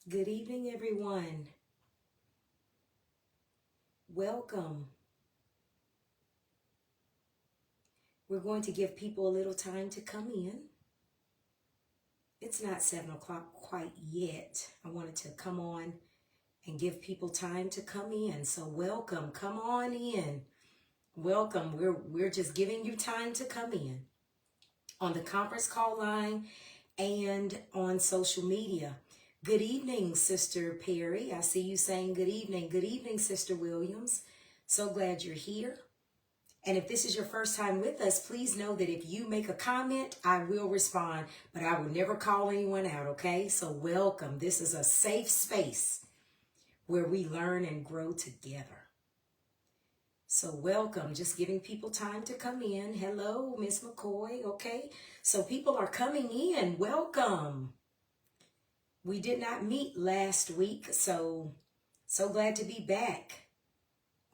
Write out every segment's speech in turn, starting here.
Good evening, everyone. Welcome. We're going to give people a little time to come in. It's not 7 o'clock quite yet. I wanted to come on and give people time to come in. So welcome. Come on in. Welcome. We're just giving you time to come in on the conference call line and on social media. Good evening, Sister Perry. I see you saying good evening. Good evening, Sister Williams. So glad you're here. And if this is your first time with us, please know that if you make a comment, I will respond, but I will never call anyone out, okay? So welcome. This is a safe space where we learn and grow together. So welcome. Just giving people time to come in. Hello, Miss McCoy, okay? So people are coming in. Welcome. We did not meet last week, so glad to be back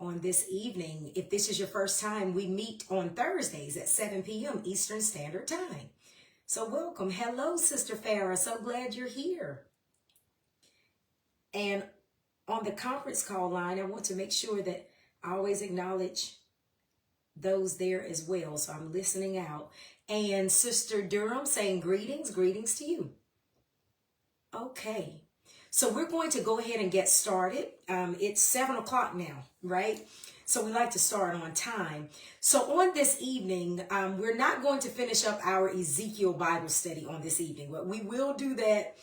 on this evening. If this is your first time, we meet on Thursdays at 7 p.m. Eastern Standard Time. So welcome. Hello, Sister Farah. So glad you're here. And on the conference call line, I want to make sure that I always acknowledge those there as well. So I'm listening out. And Sister Durham saying greetings to you. Okay, so we're going to go ahead and get started. It's 7 o'clock now, right? So we like to start on time. So on this evening, we're not going to finish up our Ezekiel Bible study on this evening, but we will do that.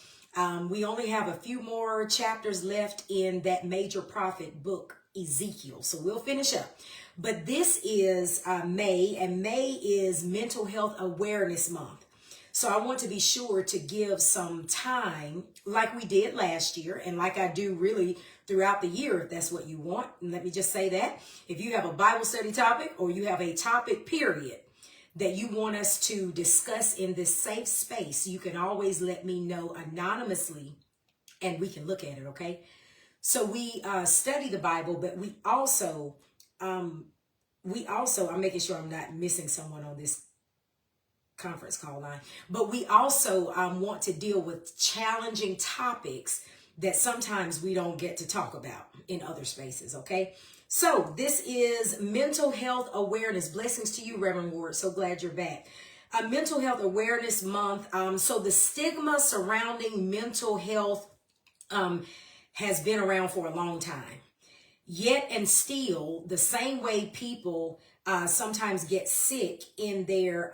We only have a few more chapters left in that major prophet book, Ezekiel. So we'll finish up. But this is May, and May is Mental Health Awareness Month. So I want to be sure to give some time like we did last year and like I do really throughout the year, if that's what you want. And let me just say that if you have a Bible study topic or you have a topic period that you want us to discuss in this safe space, you can always let me know anonymously and we can look at it, okay? So we study the Bible, but we also, I'm making sure I'm not missing someone on this conference call line, but we also want to deal with challenging topics that sometimes we don't get to talk about in other spaces, okay? So this is Mental Health Awareness. Blessings to you, Reverend Ward. So glad you're back. Mental Health Awareness Month. So the stigma surrounding mental health has been around for a long time. Yet and still, the same way people sometimes get sick in their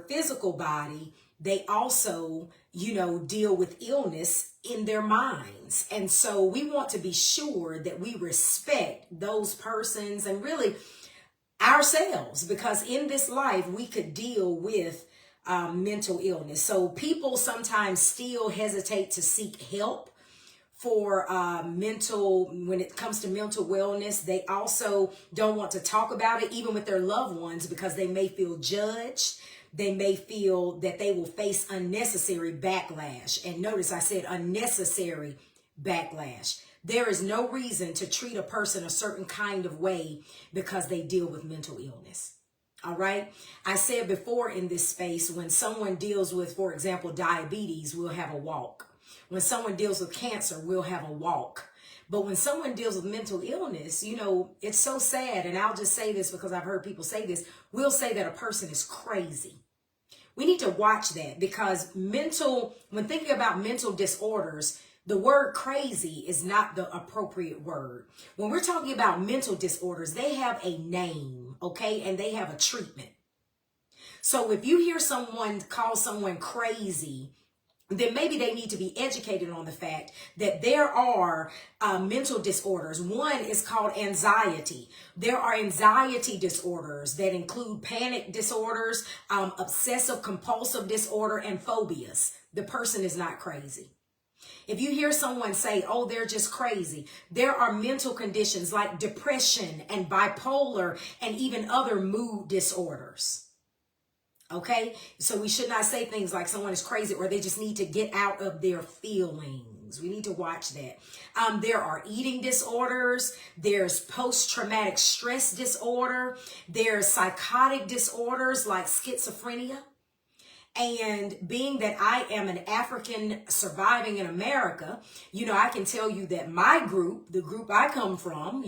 physical body, they also, deal with illness in their minds. And so we want to be sure that we respect those persons and really ourselves, because in this life we could deal with mental illness. So people sometimes still hesitate to seek help for when it comes to mental wellness. They also don't want to talk about it even with their loved ones because they may feel judged. They may feel that they will face unnecessary backlash. And notice I said unnecessary backlash. There is no reason to treat a person a certain kind of way because they deal with mental illness. All right. I said before in this space, when someone deals with, for example, diabetes, we'll have a walk. When someone deals with cancer, we'll have a walk. But when someone deals with mental illness, it's so sad. And I'll just say this because I've heard people say this. We'll say that a person is crazy. We need to watch that because when thinking about mental disorders, the word crazy is not the appropriate word. When we're talking about mental disorders, they have a name, okay? And they have a treatment. So if you hear someone call someone crazy, then maybe they need to be educated on the fact that there are mental disorders. One is called anxiety. There are anxiety disorders that include panic disorders, obsessive compulsive disorder, and phobias. The person is not crazy. If you hear someone say, oh, they're just crazy, there are mental conditions like depression and bipolar and even other mood disorders. Okay, so we should not say things like someone is crazy or they just need to get out of their feelings. We need to watch that. There are eating disorders. There's post-traumatic stress disorder. There's psychotic disorders like schizophrenia. And being that I am an African surviving in America, I can tell you that my group, the group I come from,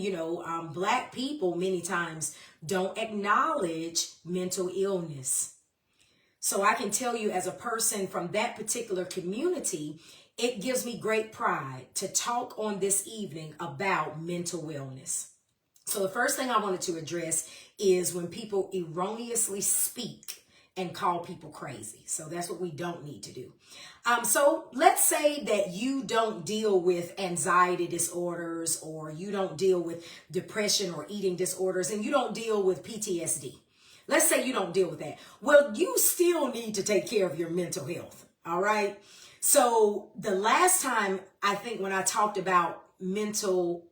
Black people many times don't acknowledge mental illness. So I can tell you, as a person from that particular community, it gives me great pride to talk on this evening about mental wellness. So the first thing I wanted to address is when people erroneously speak and call people crazy. So that's what we don't need to do. So let's say that you don't deal with anxiety disorders, or you don't deal with depression or eating disorders, and you don't deal with PTSD. Let's say you don't deal with that. Well, you still need to take care of your mental health. All right. So the last time, I think when I talked about mental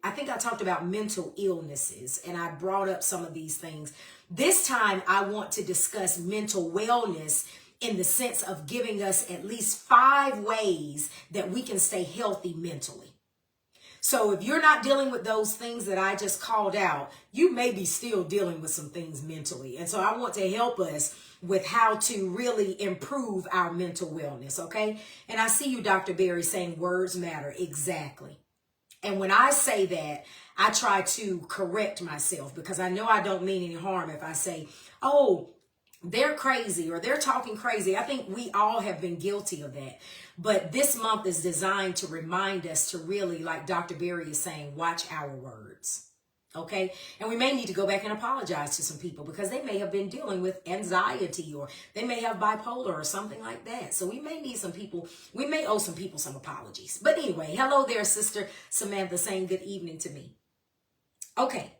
illnesses, and I brought up some of these things. This time I want to discuss mental wellness in the sense of giving us at least 5 ways that we can stay healthy mentally. So if you're not dealing with those things that I just called out, you may be still dealing with some things mentally. And so I want to help us with how to really improve our mental wellness, okay? And I see you, Dr. Berry, saying words matter. Exactly. And when I say that, I try to correct myself, because I know I don't mean any harm if I say, oh, they're crazy or they're talking crazy. I think we all have been guilty of that. But this month is designed to remind us to really, like Dr. Berry is saying, watch our words. Okay. And we may need to go back and apologize to some people because they may have been dealing with anxiety, or they may have bipolar or something like that. So we may need some people, we may owe some people some apologies. But anyway, hello there, Sister Samantha, saying good evening to me. Okay.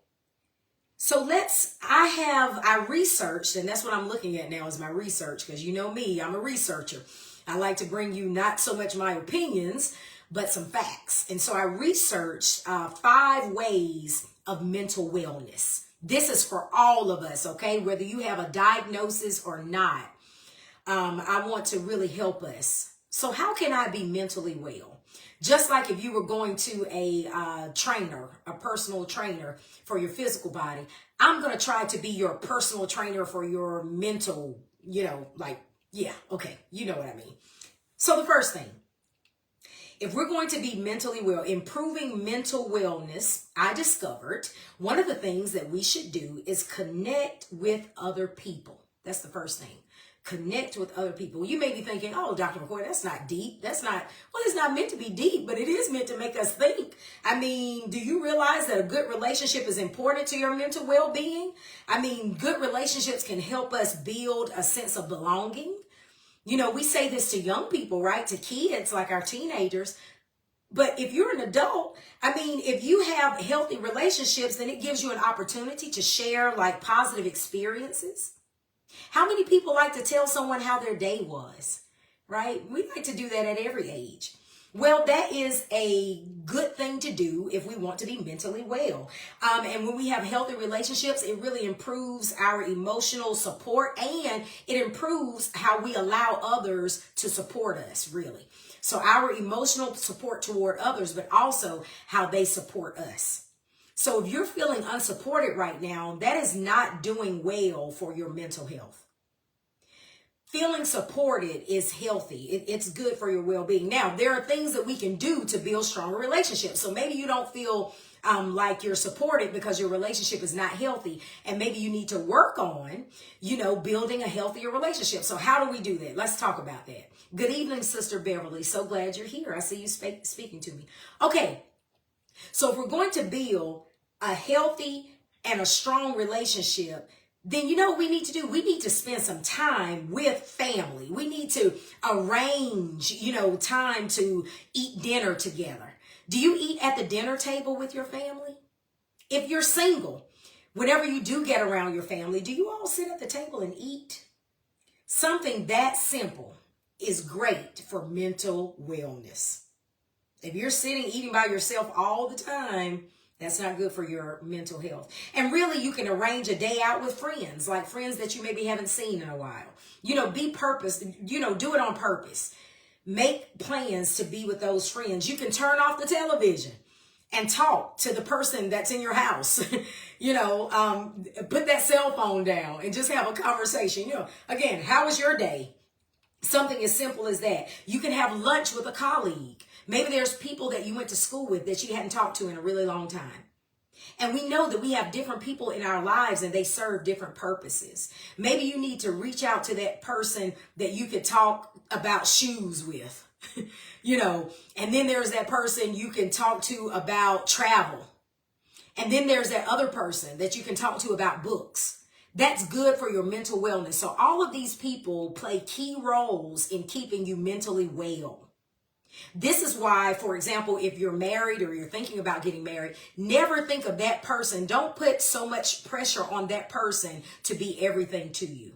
So I researched, and that's what I'm looking at now is my research, because you know me, I'm a researcher. I like to bring you not so much my opinions, but some facts. And so I researched 5 ways of mental wellness. This is for all of us, okay? Whether you have a diagnosis or not, I want to really help us. So how can I be mentally well? Just like if you were going to a trainer, a personal trainer for your physical body, I'm going to try to be your personal trainer for your mental, okay, you know what I mean. So the first thing, if we're going to be mentally well, improving mental wellness, I discovered one of the things that we should do is connect with other people. That's the first thing. Connect with other people. You may be thinking, oh, Dr. McCoy, that's not deep. It's not meant to be deep, but it is meant to make us think. I mean, do you realize that a good relationship is important to your mental well-being? I mean, good relationships can help us build a sense of belonging. We say this to young people, right? To kids, like our teenagers. But if you're an adult, if you have healthy relationships, then it gives you an opportunity to share like positive experiences. How many people like to tell someone how their day was, right? We like to do that at every age. Well, that is a good thing to do if we want to be mentally well. And when we have healthy relationships, it really improves our emotional support, and it improves how we allow others to support us, really. So our emotional support toward others, but also how they support us. So if you're feeling unsupported right now, that is not doing well for your mental health. Feeling supported is healthy. It's good for your well-being. Now, there are things that we can do to build stronger relationships. So maybe you don't feel like you're supported because your relationship is not healthy. And maybe you need to work on, building a healthier relationship. So how do we do that? Let's talk about that. Good evening, Sister Beverly. So glad you're here. I see you speaking to me. Okay. So if we're going to build a healthy and a strong relationship, then we need to spend some time with family. We need to arrange, time to eat dinner together. Do you eat at the dinner table with your family? If you're single, whenever you do get around your family, do you all sit at the table and eat? Something that simple is great for mental wellness. If you're sitting eating by yourself all the time, that's not good for your mental health. And really, you can arrange a day out with friends, like friends that you maybe haven't seen in a while. Be purpose, do it on purpose. Make plans to be with those friends. You can turn off the television and talk to the person that's in your house. Put that cell phone down and just have a conversation. Again, how was your day? Something as simple as that. You can have lunch with a colleague. Maybe there's people that you went to school with that you hadn't talked to in a really long time. And we know that we have different people in our lives and they serve different purposes. Maybe you need to reach out to that person that you could talk about shoes with, and then there's that person you can talk to about travel. And then there's that other person that you can talk to about books. That's good for your mental wellness. So all of these people play key roles in keeping you mentally well. This is why, for example, if you're married or you're thinking about getting married, never think of that person. Don't put so much pressure on that person to be everything to you.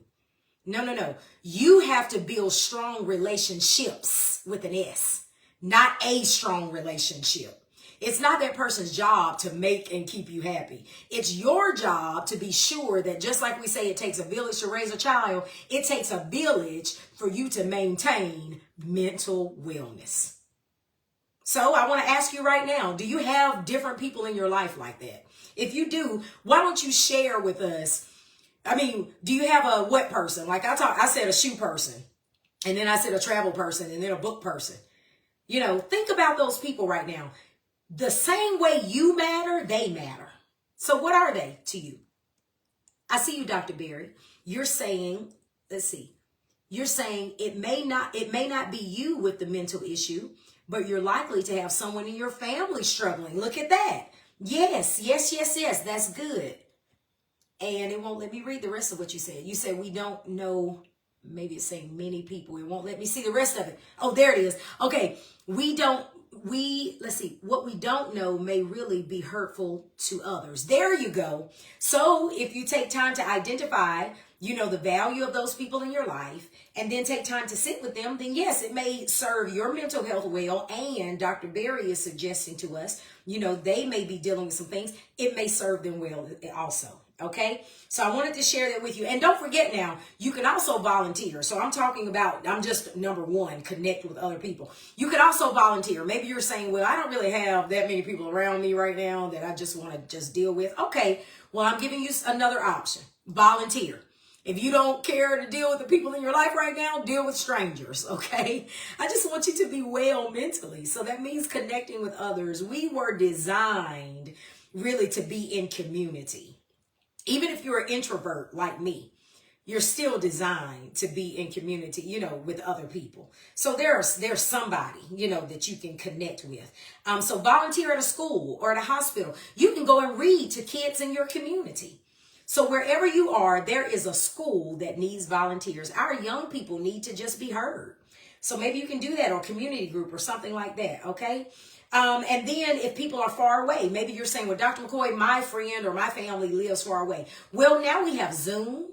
No. You have to build strong relationships with an S, not a strong relationship. It's not that person's job to make and keep you happy. It's your job to be sure that, just like we say it takes a village to raise a child, it takes a village for you to maintain mental wellness. So I want to ask you right now, do you have different people in your life like that? If you do, why don't you share with us? Do you have a what person? Like I said a shoe person, and then I said a travel person, and then a book person. Think about those people right now. The same way you matter, they matter. So what are they to you? I see you, Dr. Berry. You're saying, you're saying it may not be you with the mental issue, but you're likely to have someone in your family struggling. Look at that. Yes. That's good. And it won't let me read the rest of what you said. You said we don't know. Maybe it's saying many people. It won't let me see the rest of it. Oh, there it is. Okay. What we don't know may really be hurtful to others. There you go. So if you take time to identify, the value of those people in your life, and then take time to sit with them, then yes, it may serve your mental health well. And Dr. Berry is suggesting to us, they may be dealing with some things. It may serve them well also. Okay, so I wanted to share that with you. And don't forget now, you can also volunteer. So I'm just number one, connect with other people. You can also volunteer. Maybe you're saying, well, I don't really have that many people around me right now that I just want to just deal with. Okay, well, I'm giving you another option. Volunteer. If you don't care to deal with the people in your life right now, deal with strangers, okay? I just want you to be well mentally. So that means connecting with others. We were designed really to be in community. Even if you're an introvert like me, you're still designed to be in community, with other people. So there's somebody, that you can connect with. So volunteer at a school or at a hospital. You can go and read to kids in your community. So wherever you are, there is a school that needs volunteers. Our young people need to just be heard. So maybe you can do that, or community group or something like that, okay? And then if people are far away, maybe you're saying, well, Dr. McCoy, my friend or my family lives far away. Well, now we have Zoom.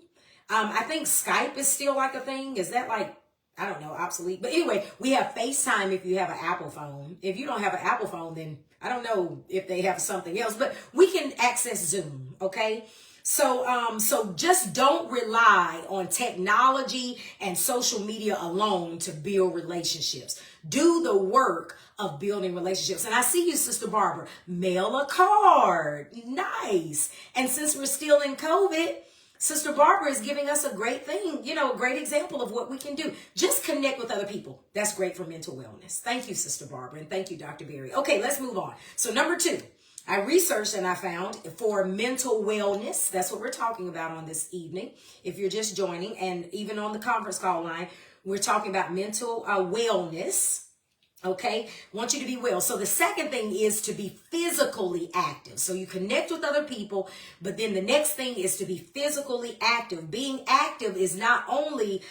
I think Skype is still like a thing. Is that like, I don't know, obsolete? But anyway, we have FaceTime if you have an Apple phone. If you don't have an Apple phone, then I don't know if they have something else, but we can access Zoom, okay? So just don't rely on technology and social media alone to build relationships. Do the work of building relationships. And I see you, Sister Barbara. Mail a card. Nice. And since we're still in COVID, Sister Barbara is giving us a great thing, a great example of what we can do. Just connect with other people. That's great for mental wellness. Thank you, Sister Barbara. And thank you, Dr. Berry. Okay, let's move on. So number 2. I researched and I found for mental wellness, that's what we're talking about on this evening. If you're just joining, and even on the conference call line, we're talking about mental wellness. Okay, want you to be well. So the second thing is to be physically active. So you connect with other people, but then the next thing is to be physically active. Being active is not only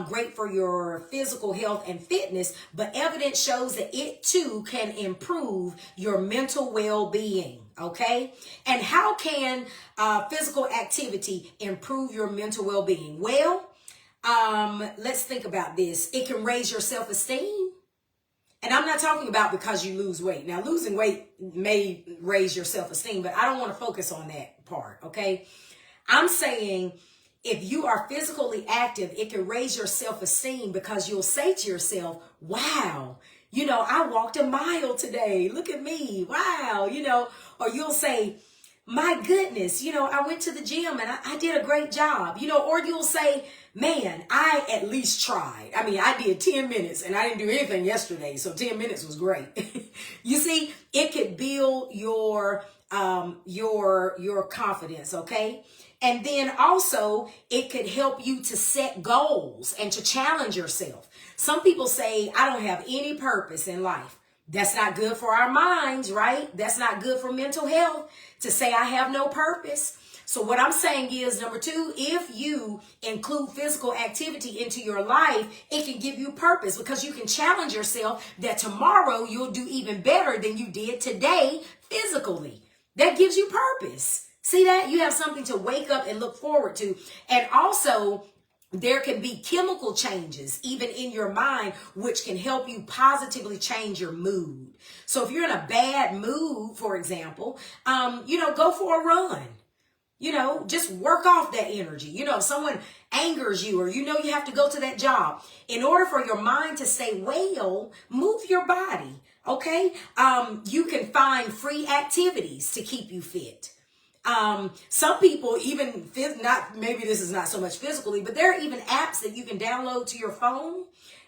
great for your physical health and fitness, but evidence shows that it too can improve your mental well-being. Okay, and how can physical activity improve your mental well-being? Well, let's think about this. It can raise your self-esteem. And I'm not talking about because you lose weight. Now, losing weight may raise your self-esteem, but I don't want to focus on that part, okay? I'm saying if you are physically active, it can raise your self-esteem because you'll say to yourself, wow, I walked a mile today. Look at me. Wow, or you'll say, my goodness, I went to the gym and I did a great job, or you'll say, man, I at least tried. I mean, I did 10 minutes and I didn't do anything yesterday. So 10 minutes was great. You see, it could build your confidence. Okay. And then also it could help you to set goals and to challenge yourself. Some people say, I don't have any purpose in life. That's not good for our minds, right? That's not good for mental health to say I have no purpose. So what I'm saying is, number two, if you include physical activity into your life, it can give you purpose because you can challenge yourself that tomorrow you'll do even better than you did today physically. That gives you purpose. See that? You have something to wake up and look forward to. And also, there can be chemical changes even in your mind, which can help you positively change your mood. So if you're in a bad mood, for example, go for a run. Just work off that energy. If someone angers you or you have to go to that job, in order for your mind to stay well, move your body. Okay. You can find free activities to keep you fit. Some people even maybe this is not so much physically, but there are even apps that you can download to your phone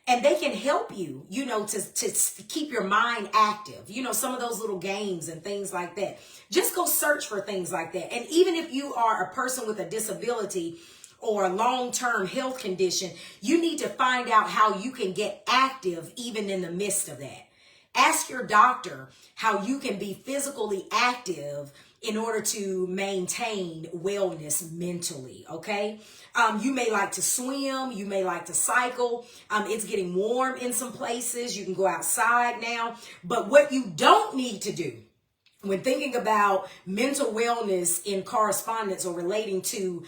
and they can help you, to keep your mind active, some of those little games and things like that. Just go search for things like that. And even if you are a person with a disability or a long-term health condition, you need to find out how you can get active even in the midst of that. Ask your doctor how you can be physically active in order to maintain wellness mentally, okay? You may like to swim. You may like to cycle. It's getting warm in some places. You can go outside now. But what you don't need to do when thinking about mental wellness in correspondence or relating to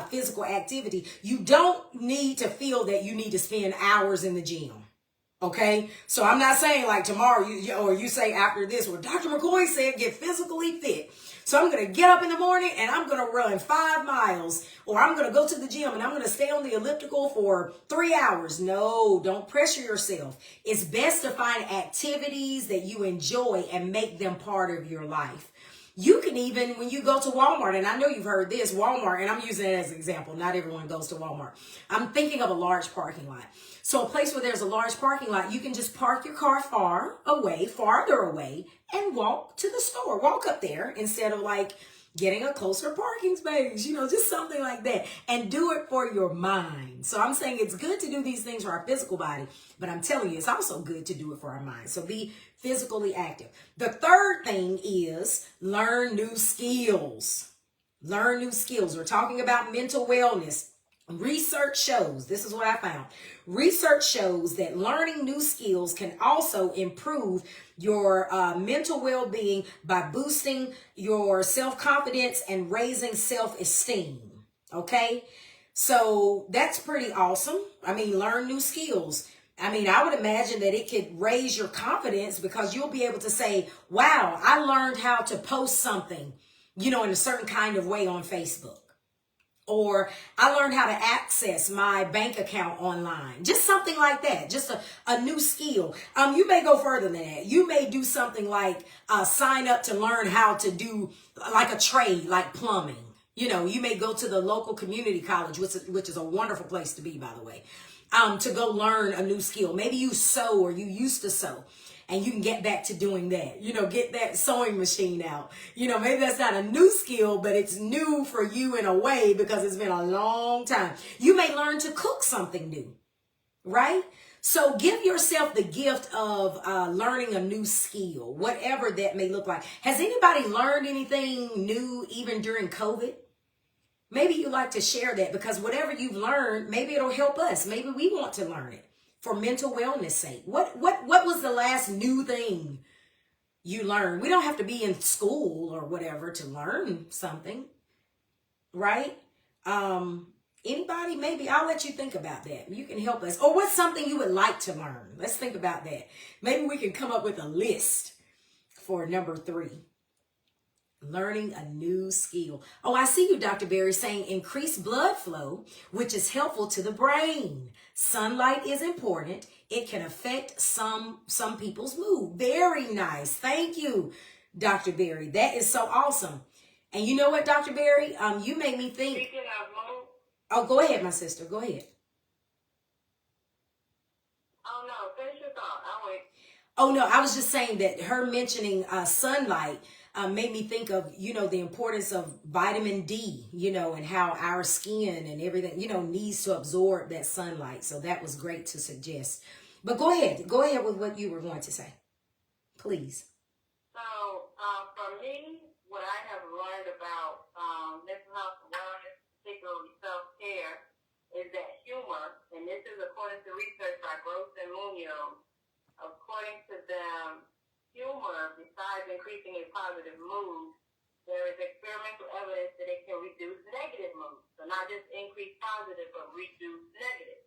physical activity, you don't need to feel that you need to spend hours in the gym. Okay, so I'm not saying like tomorrow you say after this, well, Dr. McCoy said get physically fit. So I'm going to get up in the morning and I'm going to run 5 miles, or I'm going to go to the gym and I'm going to stay on the elliptical for 3 hours. No, don't pressure yourself. It's best to find activities that you enjoy and make them part of your life. You can even, when you go to Walmart, and I know you've heard this, Walmart, and I'm using it as an example. Not everyone goes to Walmart. I'm thinking of a large parking lot. So a place where there's a large parking lot, you can just park your car farther away, and walk to the store. Walk up there instead of like getting a closer parking space, just something like that. And do it for your mind. So I'm saying it's good to do these things for our physical body, but I'm telling you, it's also good to do it for our mind. So be physically active. The third thing is learn new skills. Learn new skills. We're talking about mental wellness. Research shows, this is what I found. Research shows that learning new skills can also improve your mental well-being by boosting your self-confidence and raising self-esteem. Okay, so that's pretty awesome. I mean, learn new skills. I mean, I would imagine that it could raise your confidence because you'll be able to say, wow, I learned how to post something, in a certain kind of way on Facebook. Or I learned how to access my bank account online. Just something like that. Just a new skill. You may go further than that. You may do something like sign up to learn how to do like a trade, like plumbing. You may go to the local community college, which is a wonderful place to be, by the way, to go learn a new skill. Maybe you sew or you used to sew. And you can get back to doing that, get that sewing machine out. Maybe that's not a new skill, but it's new for you in a way because it's been a long time. You may learn to cook something new, right? So give yourself the gift of learning a new skill, whatever that may look like. Has anybody learned anything new even during COVID? Maybe you'd like to share that because whatever you've learned, maybe it'll help us. Maybe we want to learn it. For mental wellness sake. What was the last new thing you learned? We don't have to be in school or whatever to learn something, right? Anybody? Maybe I'll let you think about that. You can help us. Or what's something you would like to learn? Let's think about that. Maybe we can come up with a list for number 3. Learning a new skill. Oh, I see you, Dr. Berry, saying increase blood flow, which is helpful to the brain. Sunlight is important. It can affect some people's mood. Very nice. Thank you, Dr. Berry. That is so awesome. And you know what, Dr. Berry? You made me think. Speaking of mood. Oh, go ahead, my sister. Go ahead. Oh, no. Finish your thought. I'll wait. Oh, no. I was just saying that her mentioning sunlight made me think of, the importance of vitamin D, and how our skin and everything, needs to absorb that sunlight. So that was great to suggest. But go ahead. Go ahead with what you were going to say. Please. So, for me, what I have learned about mental health and wellness, particularly self-care, is that humor, and this is according to research by Gross and Munoz, according to them, humor, besides increasing a positive mood, there is experimental evidence that it can reduce negative moods. So not just increase positive, but reduce negative.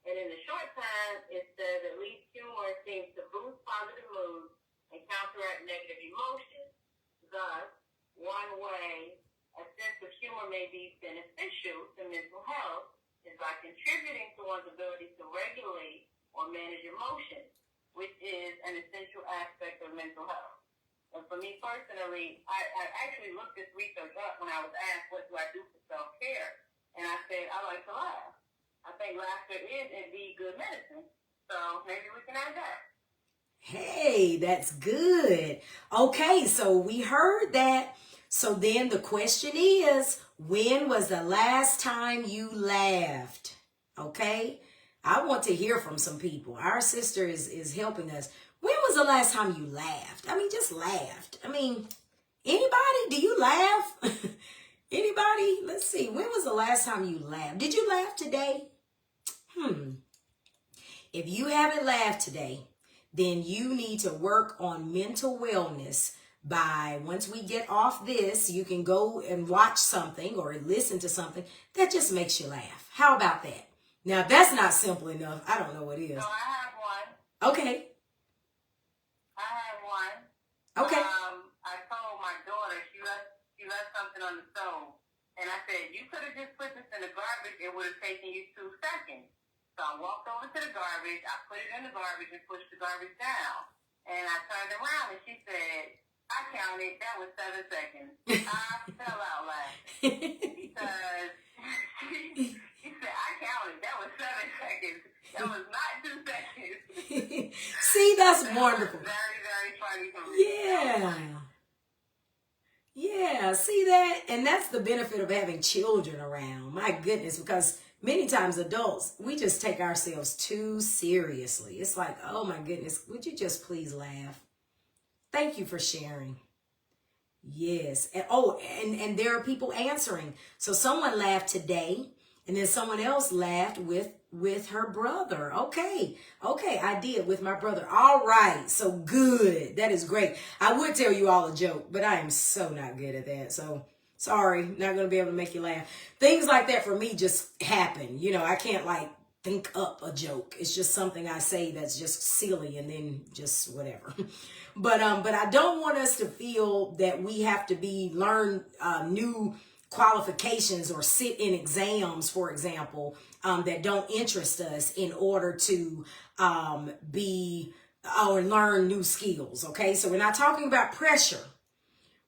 And in the short term, it says at least humor seems to boost positive moods and counteract negative emotions. Thus, one way a sense of humor may be beneficial to mental health is by contributing to one's ability to regulate or manage emotions, which is an essential aspect of mental health. And for me personally, I actually looked this research up when I was asked, what do I do for self-care? And I said, I like to laugh. I think laughter is indeed good medicine. So maybe we can add that. Hey, that's good. Okay, so we heard that. So then the question is, when was the last time you laughed? Okay, I want to hear from some people. Our sister is helping us. When was the last time you laughed? I mean, just laughed. I mean, anybody? Do you laugh? Anybody? Let's see. When was the last time you laughed? Did you laugh today? If you haven't laughed today, then you need to work on mental wellness by, once we get off this, you can go and watch something or listen to something that just makes you laugh. How about that? Now, if that's not simple enough, I don't know what is. So I have one. Okay. I have one. Okay. I told my daughter she left something on the stove. And I said, you could have just put this in the garbage. It would have taken you 2 seconds. So I walked over to the garbage. I put it in the garbage and pushed the garbage down. And I turned around and she said, I counted. That was 7 seconds. I fell out laughing. Because she said, I counted. That was 7 seconds. That was not 2 seconds. See, that's wonderful. Very, very funny for me. Yeah. Yeah, see that? And that's the benefit of having children around. My goodness, because many times adults, we just take ourselves too seriously. It's like, oh my goodness, would you just please laugh? Thank you for sharing. Yes. And there are people answering. So someone laughed today, and then someone else laughed with her brother. Okay, I did with my brother. All right, so good. That is great. I would tell you all a joke, but I am so not good at that. So sorry, not going to be able to make you laugh. Things like that for me just happen. I can't think up a joke. It's just something I say that's just silly and then just whatever. But I don't want us to feel that we have to learn new qualifications or sit in exams, for example, that don't interest us in order to be or learn new skills. Okay, so we're not talking about pressure.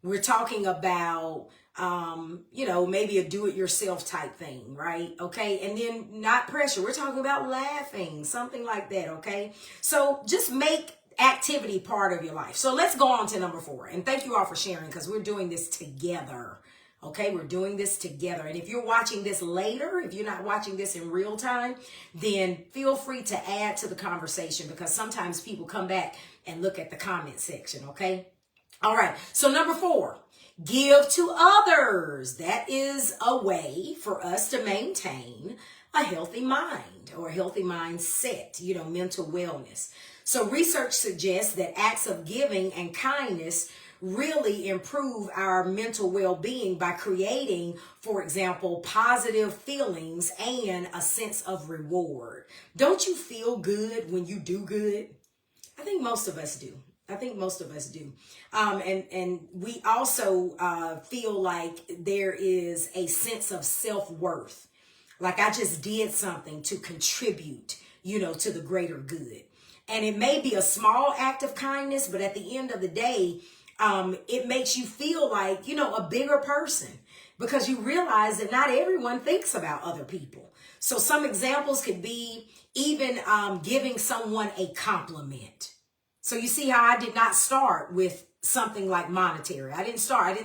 We're talking about maybe a do-it-yourself type thing, right? Okay, and then not pressure. We're talking about laughing, something like that. Okay, so just make activity part of your life. So let's go on to number 4. And thank you all for sharing, because we're doing this together. Okay, we're doing this together. And if you're watching this later, if you're not watching this in real time, then feel free to add to the conversation, because sometimes people come back and look at the comment section. Okay. All right. So number 4, give to others. That is a way for us to maintain a healthy mind or a healthy mindset, mental wellness. So research suggests that acts of giving and kindness really improve our mental well-being by creating, for example, positive feelings and a sense of reward. Don't you feel good when you do good? I think most of us do. And we also feel like there is a sense of self-worth. Like I just did something to contribute, to the greater good. And it may be a small act of kindness, but at the end of the day, it makes you feel like, a bigger person, because you realize that not everyone thinks about other people. So some examples could be even giving someone a compliment. So you see how I did not start with something like monetary. I didn't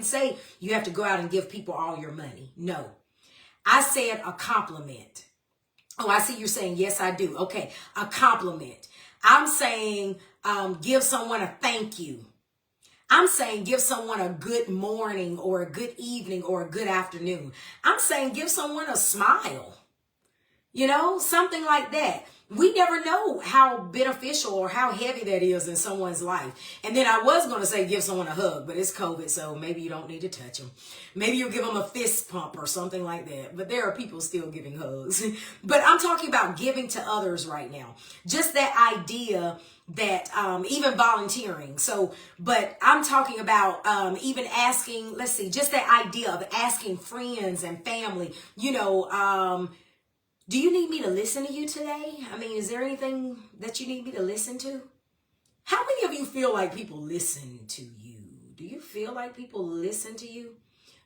say you have to go out and give people all your money. No, I said a compliment. Oh, I see you're saying, yes, I do. Okay, a compliment. I'm saying give someone a thank you. I'm saying give someone a good morning or a good evening or a good afternoon. I'm saying give someone a smile. Something like that. We never know how beneficial or how heavy that is in someone's life. And then I was going to say give someone a hug, but it's COVID, so maybe you don't need to touch them. Maybe you'll give them a fist pump or something like that. But there are people still giving hugs. But I'm talking about giving to others right now. Just that idea that even volunteering. So, but I'm talking about even asking, let's see, just that idea of asking friends and family, do you need me to listen to you today? I mean, is there anything that you need me to listen to? How many of you feel like people listen to you? Do you feel like people listen to you?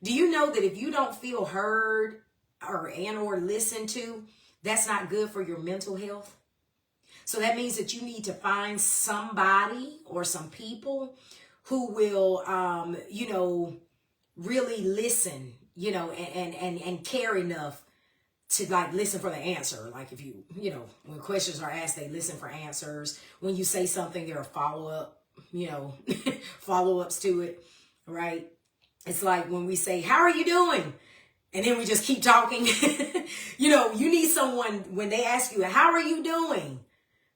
Do you know that if you don't feel heard or listened to, that's not good for your mental health? So that means that you need to find somebody or some people who will, really listen, and care enough to like listen for the answer. Like if when questions are asked, they listen for answers. When you say something, there are follow-up, follow-ups to it, right? It's like when we say, how are you doing? And then we just keep talking. You need someone when they ask you, how are you doing?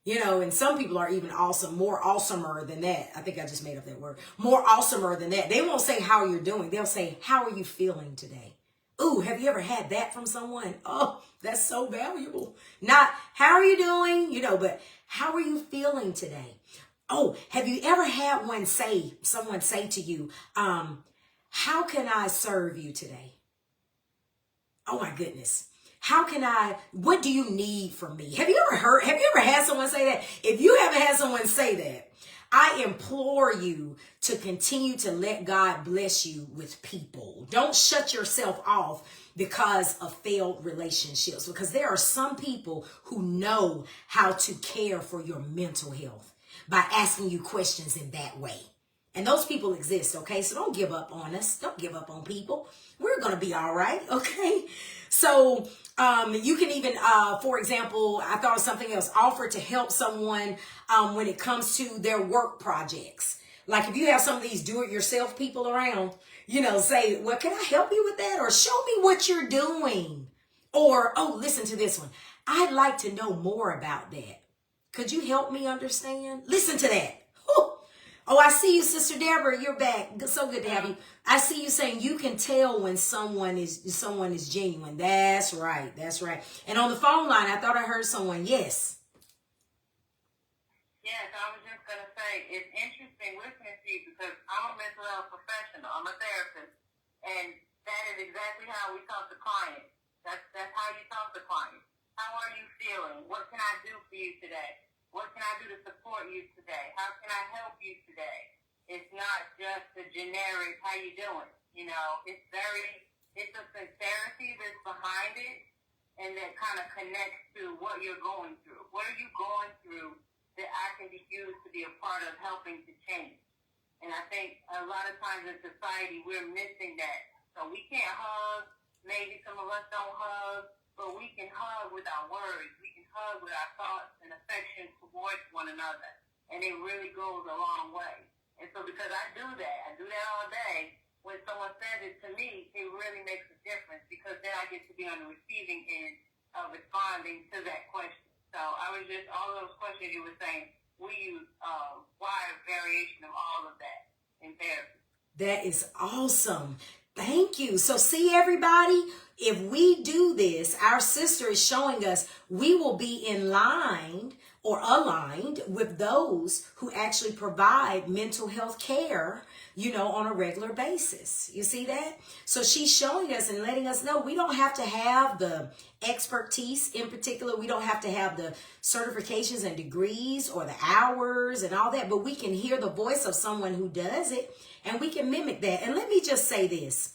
And some people are even awesome, more awesomer than that. I think I just made up that word. More awesomer than that. They won't say how you're doing. They'll say, how are you feeling today? Ooh, have you ever had that from someone? Oh, that's so valuable. Not, how are you doing? But how are you feeling today? Oh, have you ever had someone say to you, how can I serve you today? Oh my goodness. What do you need from me? Have you ever had someone say that? If you haven't had someone say that, I implore you to continue to let God bless you with people. Don't shut yourself off because of failed relationships, because there are some people who know how to care for your mental health by asking you questions in that way. And those people exist, okay? So don't give up on us. Don't give up on people. We're going to be all right, okay? So you can even, for example, I thought of something else, offer to help someone when it comes to their work projects. Like if you have some of these do-it-yourself people around, say, well, can I help you with that? Or show me what you're doing. Or, oh, listen to this one. I'd like to know more about that. Could you help me understand? Listen to that. Whew. Oh, I see you, Sister Deborah. You're back. So good to have you. I see you saying you can tell when someone is genuine. That's right. That's right. And on the phone line, I thought I heard someone. Yes. Yes, I was just going to say, it's interesting listening to you because I'm a mental health professional. I'm a therapist. And that is exactly how we talk to clients. That's how you talk to clients. How are you feeling? What can I do for you today? What can I do to support you today? How can I help you today? It's not just a generic, how you doing? It's a sincerity that's behind it and that kind of connects to what you're going through. What are you going through that I can be used to be a part of helping to change? And I think a lot of times in society, we're missing that. So we can't hug. Maybe some of us don't hug, but we can hug with our words. We can hug with our thoughts and affection towards one another. And it really goes a long way. And so because I do that all day, when someone says it to me, it really makes a difference because then I get to be on the receiving end of responding to that question. So I was just, all those questions you were saying, we use wide variation of all of that in therapy. That is awesome. Thank you. So see, everybody, if we do this, our sister is showing us we will be in line or aligned with those who actually provide mental health care, on a regular basis. You see that? So she's showing us and letting us know we don't have to have the expertise in particular. We don't have to have the certifications and degrees or the hours and all that, but we can hear the voice of someone who does it and we can mimic that. And let me just say this.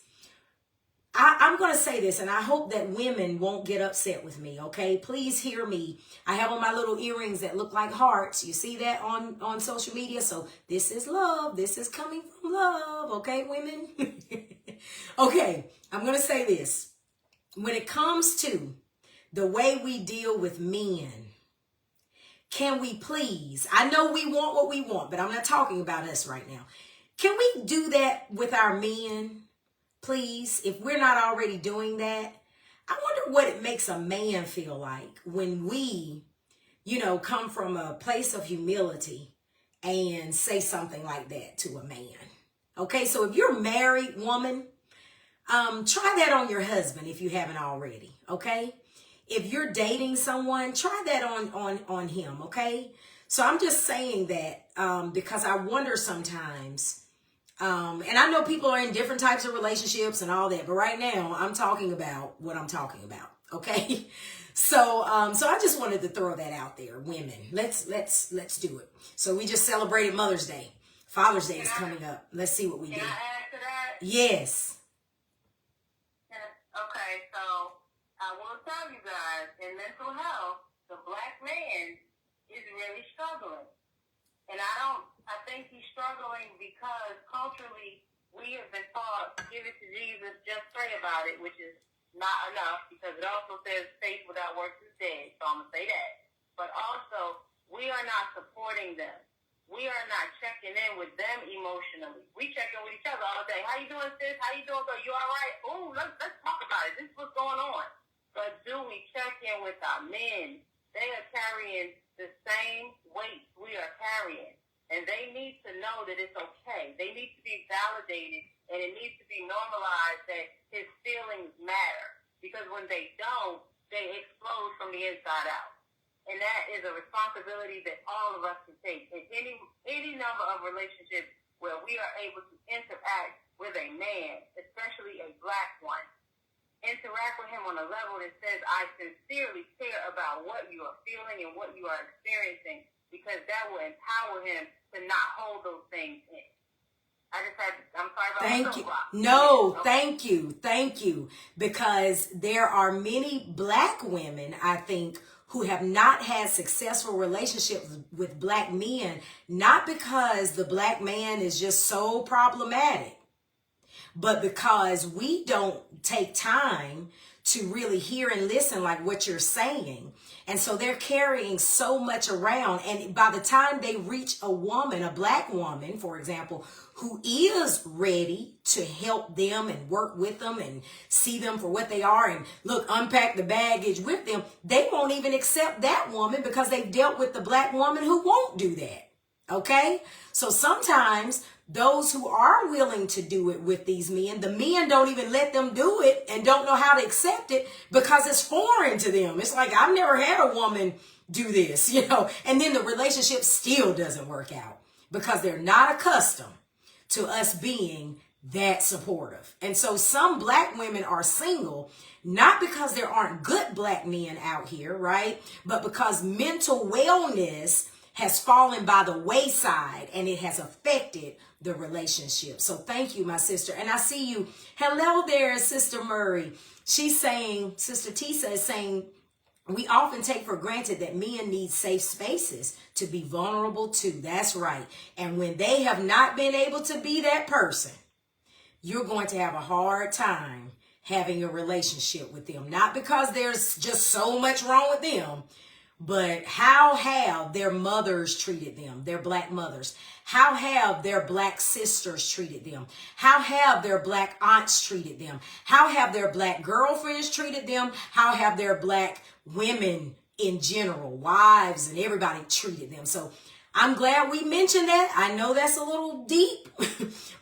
I'm going to say this, and I hope that women won't get upset with me, okay? Please hear me. I have on my little earrings that look like hearts. You see that on social media? So this is love. This is coming from love, okay, women? Okay, I'm going to say this. When it comes to the way we deal with men, can we please, I know we want what we want, but I'm not talking about us right now. Can we do that with our men? Please, if we're not already doing that, I wonder what it makes a man feel like when we, come from a place of humility and say something like that to a man. Okay, so if you're a married woman, try that on your husband if you haven't already, okay? If you're dating someone, try that on him, okay? So I'm just saying that because I wonder sometimes, and I know people are in different types of relationships and all that, but right now I'm talking about what I'm talking about. Okay. So I just wanted to throw that out there. Women, let's do it. So we just celebrated Mother's Day. Father's Day is coming up. Let's see what we do. Can I add to that? Yes. Okay, so I will tell you guys, in mental health, the black man is really struggling. And I think he's struggling because culturally we have been taught, give it to Jesus, just pray about it, which is not enough because it also says faith without works is dead. So I'm going to say that. But also, we are not supporting them. We are not checking in with them emotionally. We check in with each other all day. How you doing, sis? How you doing, girl? You all right? Ooh, let's talk about it. This is what's going on. But do we check in with our men? They are carrying the same weight we are carrying. And they need to know that it's okay. They need to be validated, and it needs to be normalized that his feelings matter. Because when they don't, they explode from the inside out. And that is a responsibility that all of us can take. In any number of relationships where we are able to interact with a man, especially a black one, interact with him on a level that says, I sincerely care about what you are feeling and what you are experiencing, because that will empower him to not hold those things in. I'm sorry about Thank you. that. No, Okay. thank you. Because there are many black women, I think, who have not had successful relationships with black men, not because the black man is just so problematic, but because we don't take time to really hear and listen like what you're saying. And so they're carrying so much around. And by the time they reach a woman, a black woman, for example, who is ready to help them and work with them and see them for what they are and look, unpack the baggage with them, they won't even accept that woman because they've dealt with the black woman who won't do that. Okay? So sometimes those who are willing to do it with these men, the men don't even let them do it and don't know how to accept it because it's foreign to them. It's like, I've never had a woman do this, and then the relationship still doesn't work out because they're not accustomed to us being that supportive. And so some black women are single, not because there aren't good black men out here, right? But because mental wellness has fallen by the wayside and it has affected the relationship. So thank you, my sister. And I see you. Hello there, Sister Murray. She's saying, Sister Tisa is saying, we often take for granted that men need safe spaces to be vulnerable to. That's right. And when they have not been able to be that person, you're going to have a hard time having a relationship with them. Not because there's just so much wrong with them, but how have their mothers treated them, their black mothers? How have their black sisters treated them? How have their black aunts treated them? How have their black girlfriends treated them? How have their black women in general, wives and everybody treated them? So I'm glad we mentioned that. I know that's a little deep,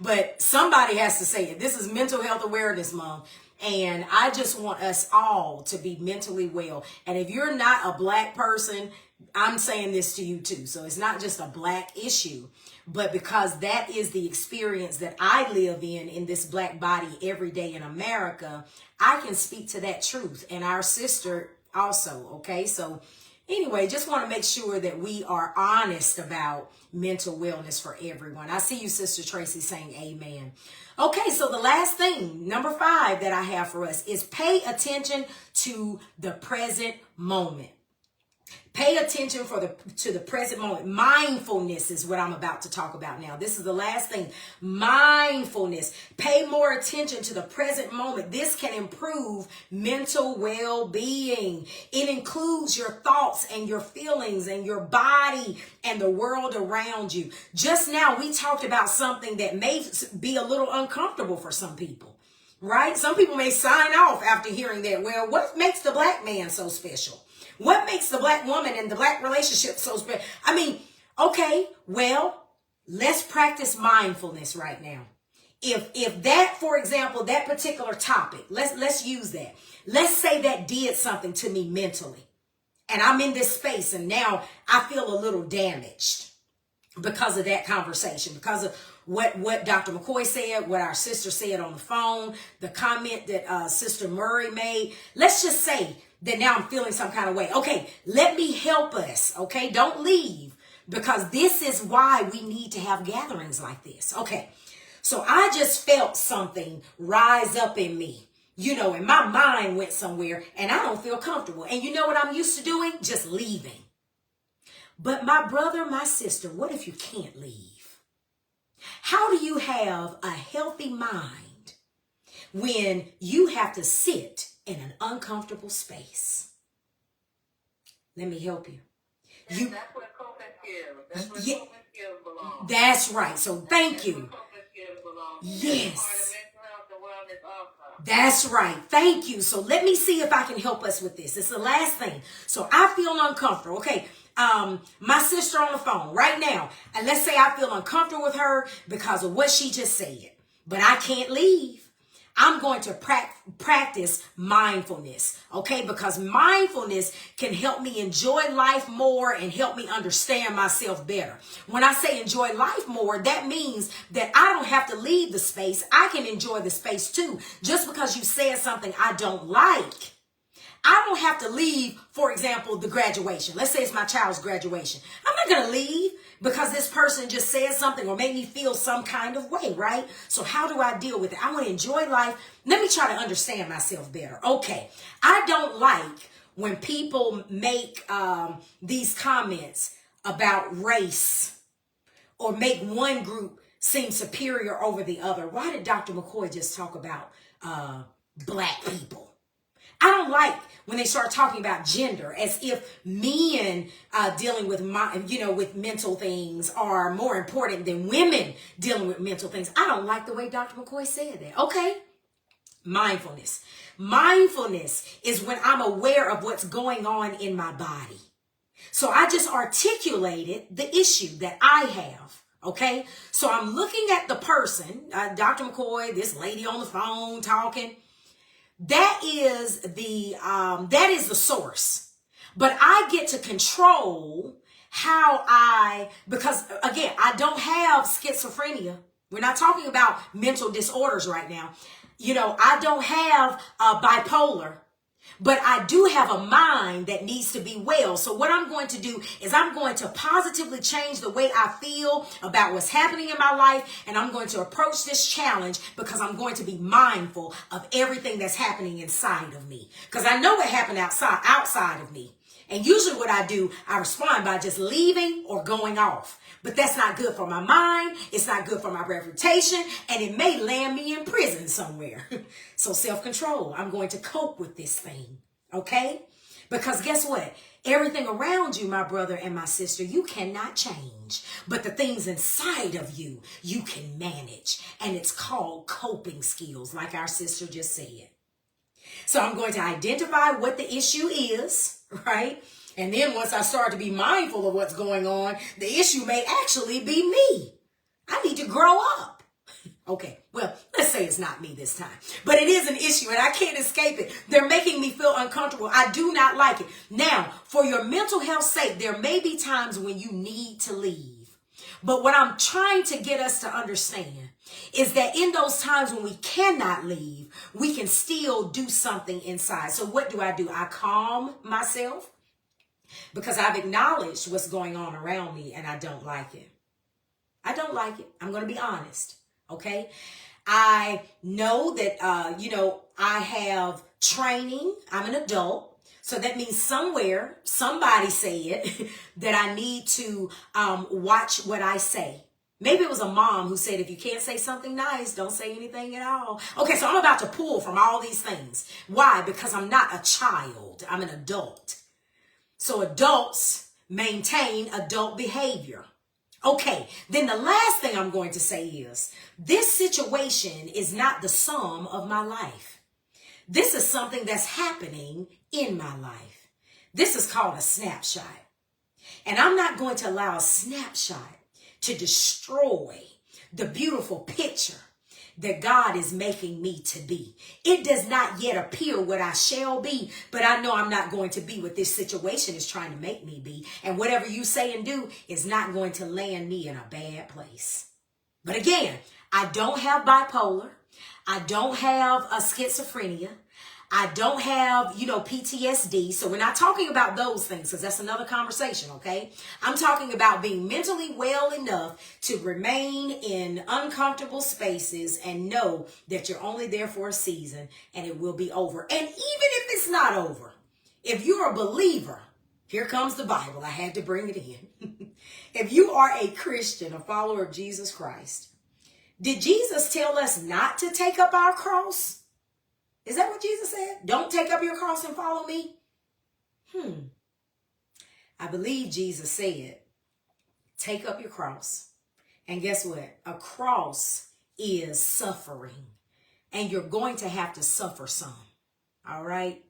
but somebody has to say it. This is Mental Health Awareness Month. And I just want us all to be mentally well. And if you're not a black person, I'm saying this to you too. So it's not just a black issue, but because that is the experience that I live in this black body every day in America, I can speak to that truth. And our sister also, okay? So anyway, just want to make sure that we are honest about mental wellness for everyone. I see you, Sister Tracy, saying amen. Okay, so the last thing, number 5 that I have for us is pay attention to the present moment. Pay attention to the present moment. Mindfulness is what I'm about to talk about now. This is the last thing. Mindfulness. Pay more attention to the present moment. This can improve mental well-being. It includes your thoughts and your feelings and your body and the world around you. Just now, we talked about something that may be a little uncomfortable for some people, right? Some people may sign off after hearing that. Well, what makes the black man so special? What makes the black woman and the black relationship so special? I mean, okay, well, let's practice mindfulness right now. If that, for example, that particular topic, let's use that. Let's say that did something to me mentally. And I'm in this space and now I feel a little damaged because of that conversation, because of what Dr. McCoy said, what our sister said on the phone, the comment that Sister Murray made. Let's just say that now I'm feeling some kind of way. Okay, let me help us. Okay, don't leave, because this is why we need to have gatherings like this. Okay, so I just felt something rise up in me, and my mind went somewhere and I don't feel comfortable. And you know what I'm used to doing? Just leaving. But my brother, my sister, what if you can't leave? How do you have a healthy mind when you have to sit in an uncomfortable space? Let me help you. That's where coping skills. That's where coping skills belong. That's right. So thank you. Coping skills belong. Yes. Part of mental health and wellness also. That's right. Thank you. So let me see if I can help us with this. It's the last thing. So I feel uncomfortable. Okay. My sister on the phone right now, and let's say I feel uncomfortable with her because of what she just said, but I can't leave. I'm going to practice mindfulness, okay? Because mindfulness can help me enjoy life more and help me understand myself better. When I say enjoy life more, that means that I don't have to leave the space. I can enjoy the space too. Just because you said something I don't like, I don't have to leave, for example, the graduation. Let's say it's my child's graduation. I'm not going to leave because this person just said something or made me feel some kind of way, right? So how do I deal with it? I want to enjoy life. Let me try to understand myself better. Okay, I don't like when people make these comments about race or make one group seem superior over the other. Why did Dr. McCoy just talk about black people? I don't like when they start talking about gender as if men dealing with with mental things are more important than women dealing with mental things. I don't like the way Dr. McCoy said that. Okay, mindfulness. Mindfulness is when I'm aware of what's going on in my body. So I just articulated the issue that I have. Okay, so I'm looking at the person, Dr. McCoy, this lady on the phone talking. That is the source. But I get to control because again, I don't have schizophrenia. We're not talking about mental disorders right now. I don't have bipolar, but I do have a mind that needs to be well. So what I'm going to do is I'm going to positively change the way I feel about what's happening in my life. And I'm going to approach this challenge because I'm going to be mindful of everything that's happening inside of me. Because I know what happened outside of me. And usually what I do, I respond by just leaving or going off. But that's not good for my mind. It's not good for my reputation. And it may land me in prison somewhere. So self-control. I'm going to cope with this thing. Okay? Because guess what? Everything around you, my brother and my sister, you cannot change. But the things inside of you, you can manage. And it's called coping skills, like our sister just said. So I'm going to identify what the issue is, right? And then once I start to be mindful of what's going on, the issue may actually be me. I need to grow up. Okay, well, let's say it's not me this time, but it is an issue and I can't escape it. They're making me feel uncomfortable. I do not like it. Now, for your mental health sake, there may be times when you need to leave. But what I'm trying to get us to understand is that in those times when we cannot leave, we can still do something inside. So what do? I calm myself because I've acknowledged what's going on around me and I don't like it. I don't like it. I'm going to be honest. Okay. I know that, I have training. I'm an adult. So that means somewhere, somebody said that I need to watch what I say. Maybe it was a mom who said, if you can't say something nice, don't say anything at all. Okay, so I'm about to pull from all these things. Why? Because I'm not a child. I'm an adult. So adults maintain adult behavior. Okay, then the last thing I'm going to say is, this situation is not the sum of my life. This is something that's happening in my life. This is called a snapshot. And I'm not going to allow a snapshot to destroy the beautiful picture that God is making me to be. It does not yet appear what I shall be, but I know I'm not going to be what this situation is trying to make me be. And whatever you say and do is not going to land me in a bad place. But again, I don't have bipolar. I don't have a schizophrenia. I don't have, PTSD. So we're not talking about those things because that's another conversation, okay? I'm talking about being mentally well enough to remain in uncomfortable spaces and know that you're only there for a season and it will be over. And even if it's not over, if you're a believer, here comes the Bible. I had to bring it in. If you are a Christian, a follower of Jesus Christ, did Jesus tell us not to take up our cross? Is that what Jesus said? Don't take up your cross and follow me? I believe Jesus said, take up your cross. And guess what? A cross is suffering. And you're going to have to suffer some. All right?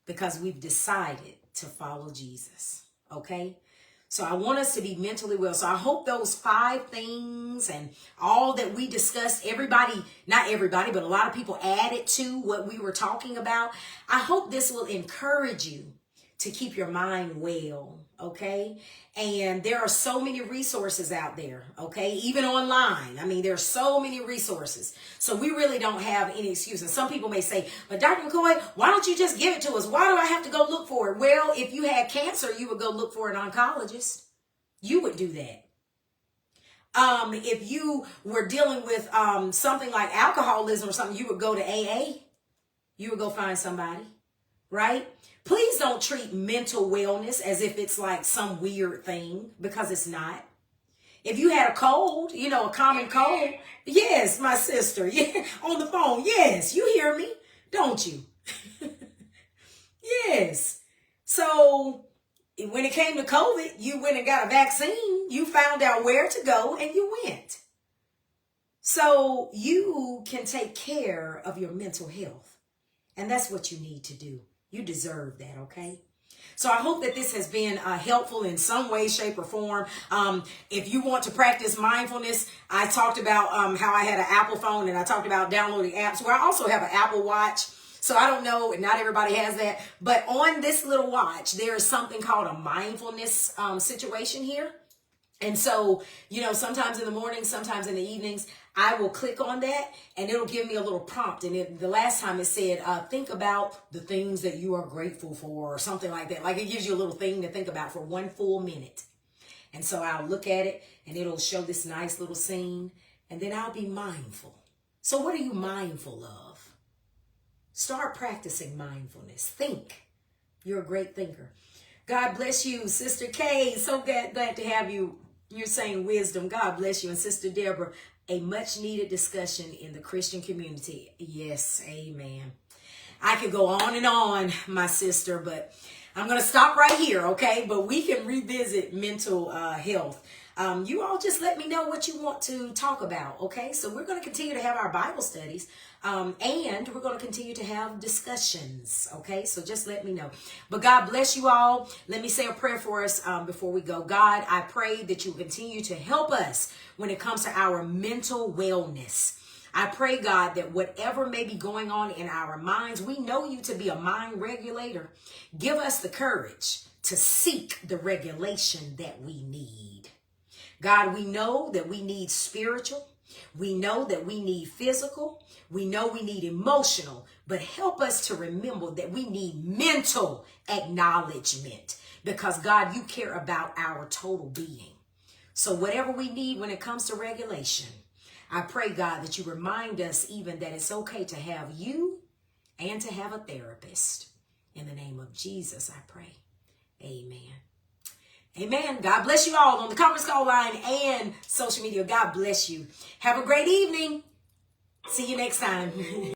Because we've decided to follow Jesus. Okay? So I want us to be mentally well. So I hope those 5 things and all that we discussed, not everybody, but a lot of people added to what we were talking about. I hope this will encourage you to keep your mind well, okay? And there are so many resources out there, okay? Even online. I mean, there are so many resources. So we really don't have any excuses. Some people may say, but Dr. McCoy, why don't you just give it to us? Why do I have to go look for it? Well, if you had cancer, you would go look for an oncologist. You would do that. If you were dealing with something like alcoholism or something, you would go to AA. You would go find somebody, right? Please don't treat mental wellness as if it's like some weird thing, because it's not. If you had a cold, a common cold, yes, my sister, yeah, on the phone, yes, you hear me, don't you? Yes. So when it came to COVID, you went and got a vaccine, you found out where to go and you went. So you can take care of your mental health. And that's what you need to do. You deserve that, okay? So I hope that this has been helpful in some way, shape, or form. If you want to practice mindfulness, I talked about how I had an Apple phone and I talked about downloading apps. Well, I also have an Apple Watch. So I don't know, not everybody has that. But on this little watch, there is something called a mindfulness situation here. And so, sometimes in the morning, sometimes in the evenings, I will click on that and it'll give me a little prompt. And the last time it said, think about the things that you are grateful for or something like that. Like it gives you a little thing to think about for 1 full minute. And so I'll look at it and it'll show this nice little scene and then I'll be mindful. So what are you mindful of? Start practicing mindfulness. Think. You're a great thinker. God bless you, Sister Kay. So glad to have you. You're saying wisdom. God bless you. And Sister Deborah, a much needed discussion in the Christian community. Yes, amen. I could go on and on, my sister, but I'm going to stop right here, okay? But we can revisit mental health You all just let me know what you want to talk about, okay? So we're going to continue to have our Bible studies, and we're going to continue to have discussions, okay? So just let me know. But God bless you all. Let me say a prayer for us before we go. God, I pray that you continue to help us when it comes to our mental wellness. I pray, God, that whatever may be going on in our minds, we know you to be a mind regulator. Give us the courage to seek the regulation that we need. God, we know that we need spiritual. We know that we need physical. We know we need emotional. But help us to remember that we need mental acknowledgement. Because, God, you care about our total being. So whatever we need when it comes to regulation, I pray, God, that you remind us even that it's okay to have you and to have a therapist. In the name of Jesus, I pray. Amen. Amen. God bless you all on the conference call line and social media. God bless you. Have a great evening. See you next time.